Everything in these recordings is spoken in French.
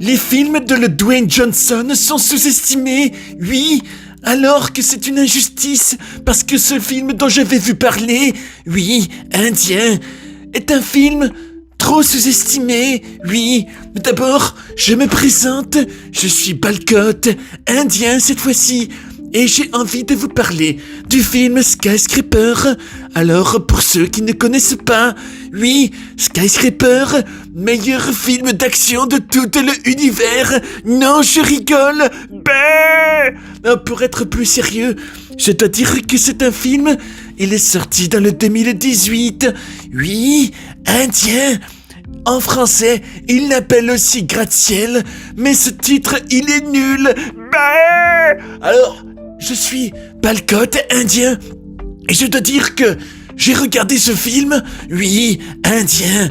Les films de le Dwayne Johnson sont sous-estimés, oui, alors que c'est une injustice, parce que ce film dont j'avais vu parler, oui, Indien, est un film trop sous-estimé, oui. D'abord, je me présente, je suis Balcotte, Indien cette fois-ci, et j'ai envie de vous parler du film Skyscraper. Alors, pour ceux qui ne connaissent pas, oui, Skyscraper, meilleur film d'action de tout l'univers. Non, je rigole. Pour être plus sérieux, je dois dire que c'est un film, il est sorti dans le 2018. Oui, Indien. En français, il l'appelle aussi Gratte-ciel, mais ce titre, il est nul. Alors, je suis Balcotte, Indien, et je dois dire que j'ai regardé ce film, oui, Indien,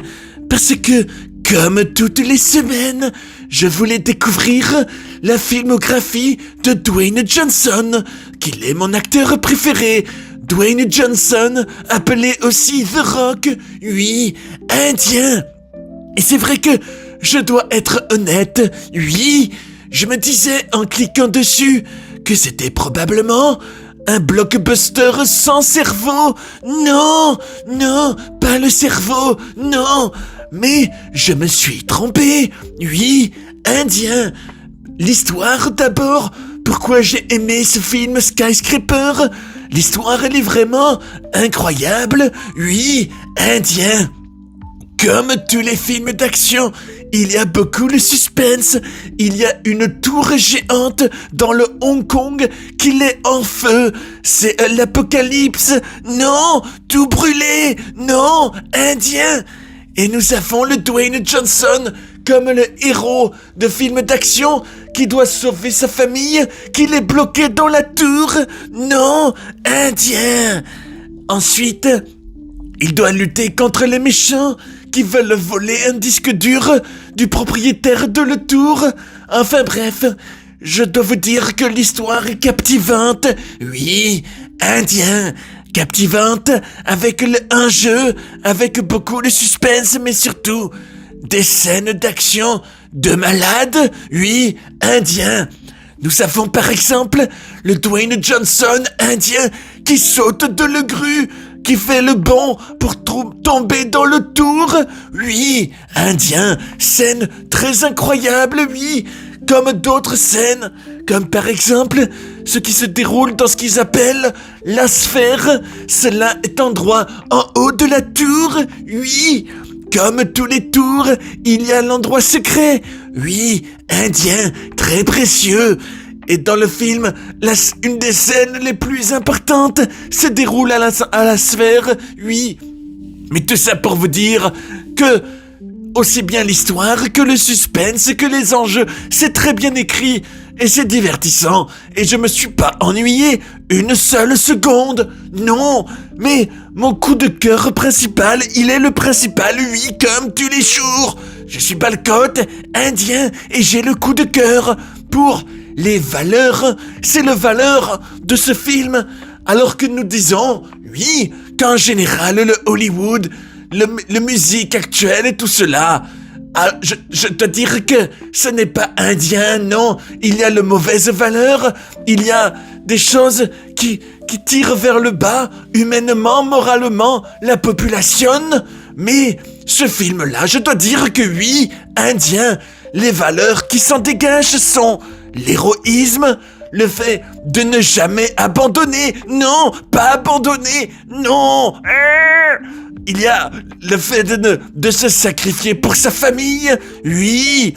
parce que, comme toutes les semaines, je voulais découvrir la filmographie de Dwayne Johnson, qu'il est mon acteur préféré. Dwayne Johnson, appelé aussi The Rock, oui, Indien. Et c'est vrai que je dois être honnête, oui, je me disais en cliquant dessus que c'était probablement un blockbuster sans cerveau. Non, non, pas le cerveau, non. Mais je me suis trompé, oui, Indien. L'histoire d'abord, pourquoi j'ai aimé ce film Skyscraper? L'histoire, elle est vraiment incroyable, oui, Indien. Comme tous les films d'action, il y a beaucoup de suspense. Il y a une tour géante dans le Hong Kong qui est en feu. C'est l'apocalypse. Non, tout brûlé. Non, Indien. Et nous avons le Dwayne Johnson comme le héros de films d'action qui doit sauver sa famille, qu'il est bloqué dans la tour. Non, Indien. Ensuite, il doit lutter contre les méchants qui veulent voler un disque dur du propriétaire de le tour. Enfin bref, je dois vous dire que l'histoire est captivante. Oui, Indien, captivante, avec un jeu, avec beaucoup de suspense, mais surtout des scènes d'action de malade. Oui, Indien. Nous avons par exemple le Dwayne Johnson, Indien, qui saute de le grue, qui fait le bond pour tomber dans le tour. Oui, Indien, scène très incroyable, oui, comme d'autres scènes, comme par exemple ce qui se déroule dans ce qu'ils appellent la sphère. Cela est endroit en haut de la tour, oui. Comme tous les tours, il y a l'endroit secret. Oui, Indien, très précieux. Et dans le film, une des scènes les plus importantes se déroule à la sphère, oui. Mais tout ça pour vous dire que aussi bien l'histoire que le suspense que les enjeux, c'est très bien écrit et c'est divertissant. Et je me suis pas ennuyé une seule seconde. Non, mais mon coup de cœur principal, il est le principal, oui, comme tous les jours. Je suis Balcotte, Indien, et j'ai le coup de cœur pour les valeurs. C'est le valeur de ce film. Alors que nous disons, oui, qu'en général, le Hollywood, le musique actuelle et tout cela, je dois dire que ce n'est pas indien, non. Il y a le mauvaise valeur, il y a des choses qui tirent vers le bas, humainement, moralement, la population. Mais ce film-là, je dois dire que oui, indien, les valeurs qui s'en dégagent sont l'héroïsme, le fait de ne jamais abandonner, non, pas abandonner, non. Il y a le fait de se sacrifier pour sa famille, oui.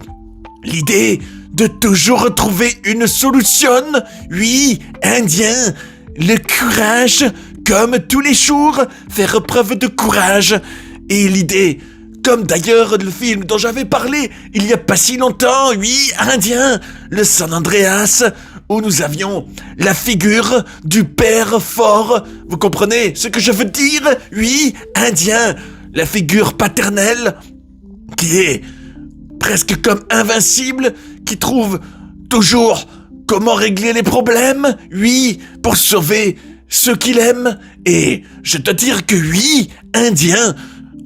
L'idée de toujours retrouver une solution, oui, indien. Le courage, comme tous les jours, faire preuve de courage. Et l'idée, comme d'ailleurs le film dont j'avais parlé il y a pas si longtemps, oui, indien, le San Andreas, où nous avions la figure du père fort. Vous comprenez ce que je veux dire? Oui, indien, la figure paternelle qui est presque comme invincible, qui trouve toujours comment régler les problèmes, oui, pour sauver ceux qu'il aime. Et je dois dire que oui, indien,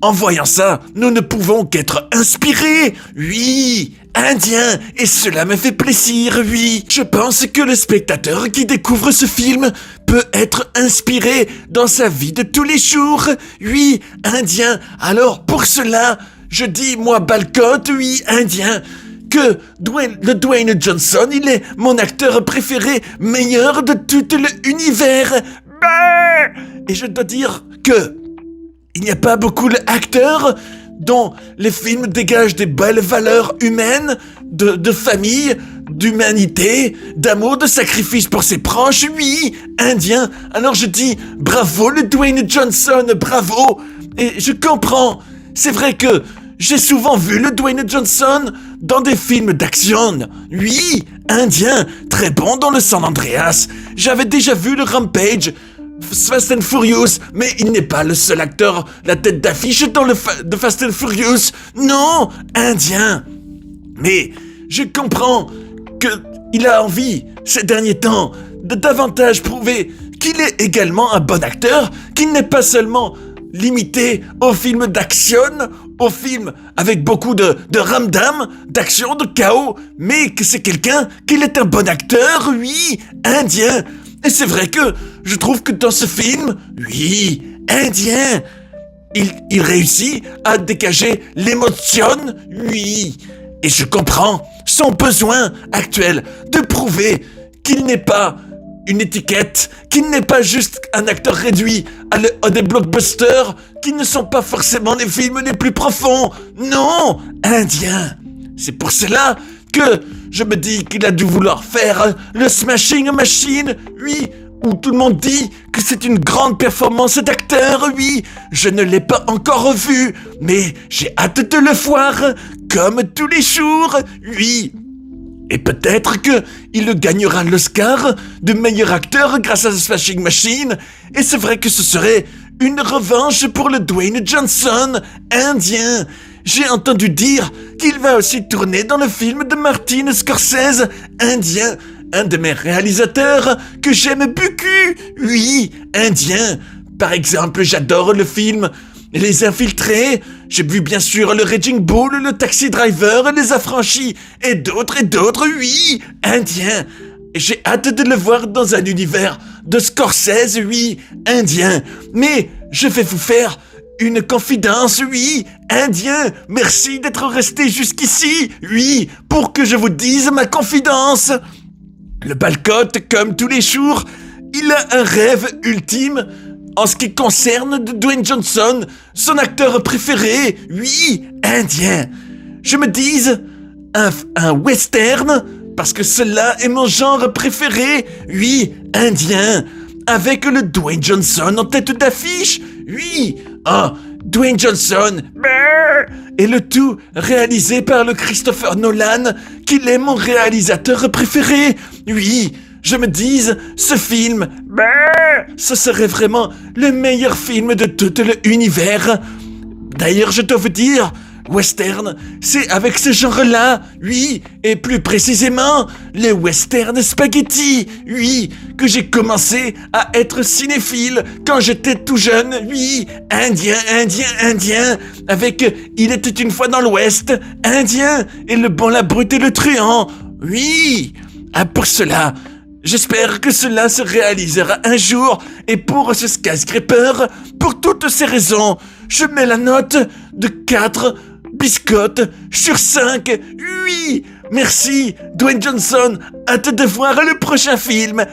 en voyant ça, nous ne pouvons qu'être inspirés. Oui, indien, et cela me fait plaisir, oui. Je pense que le spectateur qui découvre ce film peut être inspiré dans sa vie de tous les jours, oui, indien. Alors pour cela, je dis, moi, Balcotte, oui, indien, que Dwayne Johnson, il est mon acteur préféré, meilleur de tout l'univers. Et je dois dire que il n'y a pas beaucoup d'acteurs dont les films dégagent des belles valeurs humaines, de famille, d'humanité, d'amour, de sacrifice pour ses proches, oui, indien. Alors je dis, bravo le Dwayne Johnson, bravo. Et je comprends, c'est vrai que j'ai souvent vu le Dwayne Johnson dans des films d'action. Oui, indien, très bon dans le San Andreas. J'avais déjà vu le Rampage, Fast and Furious, mais il n'est pas le seul acteur, la tête d'affiche dans de Fast and Furious. Non, indien. Mais je comprends qu'il a envie, ces derniers temps, de davantage prouver qu'il est également un bon acteur, qu'il n'est pas seulement limité aux films d'action, aux films avec beaucoup de ramdam, d'action, de chaos, mais que c'est quelqu'un, qu'il est un bon acteur, oui, indien. Et c'est vrai que je trouve que dans ce film, oui, indien, il réussit à dégager l'émotion, oui. Et je comprends son besoin actuel de prouver qu'il n'est pas une étiquette, qu'il n'est pas juste un acteur réduit à des blockbusters qui ne sont pas forcément les films les plus profonds. Non, indien. C'est pour cela que je me dis qu'il a dû vouloir faire le Smashing Machine, oui, où tout le monde dit que c'est une grande performance d'acteur, oui. Je ne l'ai pas encore vu, mais j'ai hâte de le voir, comme tous les jours, oui. Et peut-être que il gagnera l'Oscar de meilleur acteur grâce à The Smashing Machine, et c'est vrai que ce serait une revanche pour le Dwayne Johnson, indien. J'ai entendu dire qu'il va aussi tourner dans le film de Martin Scorsese, indien, un de mes réalisateurs que j'aime beaucoup, oui, indien. Par exemple, j'adore le film Les Infiltrés, j'ai vu bien sûr le Raging Bull, le Taxi Driver, Les Affranchis, et d'autres, oui, indien. Et j'ai hâte de le voir dans un univers de Scorsese, oui, indien. Mais je vais vous faire une confidence, oui, indien. Merci d'être resté jusqu'ici, oui, pour que je vous dise ma confidence. Le Balcotte, comme tous les jours, il a un rêve ultime en ce qui concerne Dwayne Johnson, son acteur préféré, oui, indien. Je me dise un western, parce que cela est mon genre préféré, oui, indien, avec le Dwayne Johnson en tête d'affiche, oui, Dwayne Johnson, et le tout réalisé par le Christopher Nolan, qu'il est mon réalisateur préféré, oui. Je me dise, ce film, ce serait vraiment le meilleur film de tout l'univers. D'ailleurs, je dois vous dire, western, c'est avec ce genre-là, oui, et plus précisément, les western spaghetti, oui, que j'ai commencé à être cinéphile quand j'étais tout jeune, oui, indien, avec Il était une fois dans l'Ouest, indien, et Le Bon, la Brute et le Truand, oui. Pour cela, j'espère que cela se réalisera un jour, et pour ce skyscraper, pour toutes ces raisons, je mets la note de 4 biscottes sur 5. Oui, merci, Dwayne Johnson, hâte de voir le prochain film.